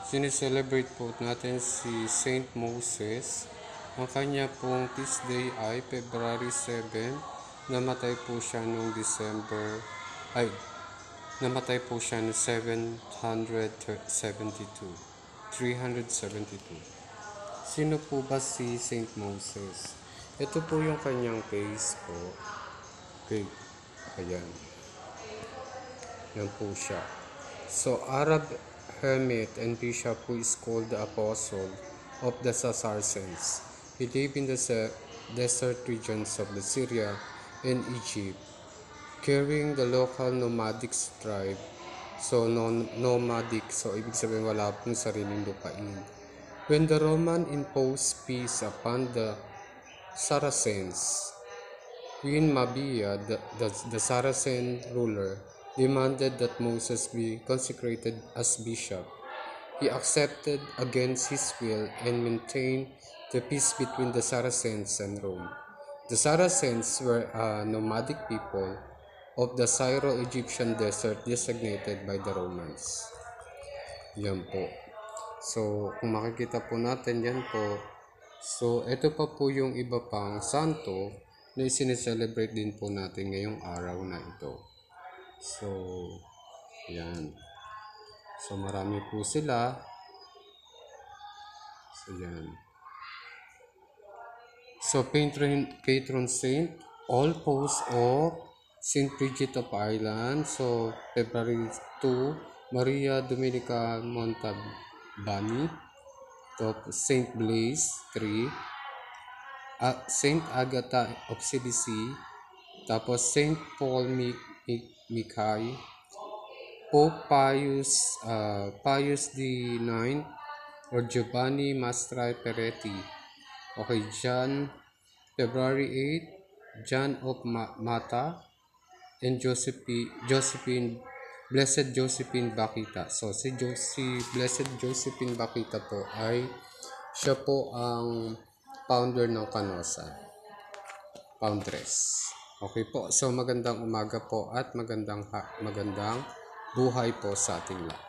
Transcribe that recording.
Sineselebrate po natin si Saint Moses. Ang kanya pong feast day ay February 7. Namatay po siya noong namatay po siya noong 372. Sino po ba si Saint Moses? Ito po yung kanyang face po. Okay. Ayan. Yan po siya. So, Arab hermit and bishop who is called the Apostle of the Saracens. He lived in the desert regions of the Syria and Egypt, carrying the local nomadic tribe. So, nomadic. So, ibig sabihin wala pong sariling lupain. When the Roman imposed peace upon the Saracens, Queen Mabia, the Saracen ruler, demanded that Moses be consecrated as bishop. He accepted against his will and maintained the peace between the Saracens and Rome. The Saracens were a nomadic people of the Syro-Egyptian desert designated by the Romans. Yan po. So, kung makikita po natin yan po. So, ito pa po yung iba pang santo na isineselebrate din po natin ngayong araw na ito. So, yan. So, marami po sila. So, yan. So, patron saint, All Souls of Saint Bridget of Ireland. So, February 2, Maria Dominica Montalbani. Saint Blaise 3. Saint Agatha of CBC. Tapos, Saint Paul Mikhail. Pope Pius IX or Giovanni Mastrai Peretti. Okay, February 8, John of Mata and Blessed Josephine Bakita. So, si Blessed Josephine Bakita po ay siya po ang founder ng Canossa. Foundress. Okay po. So, magandang umaga po at magandang buhay po sa ating lahat.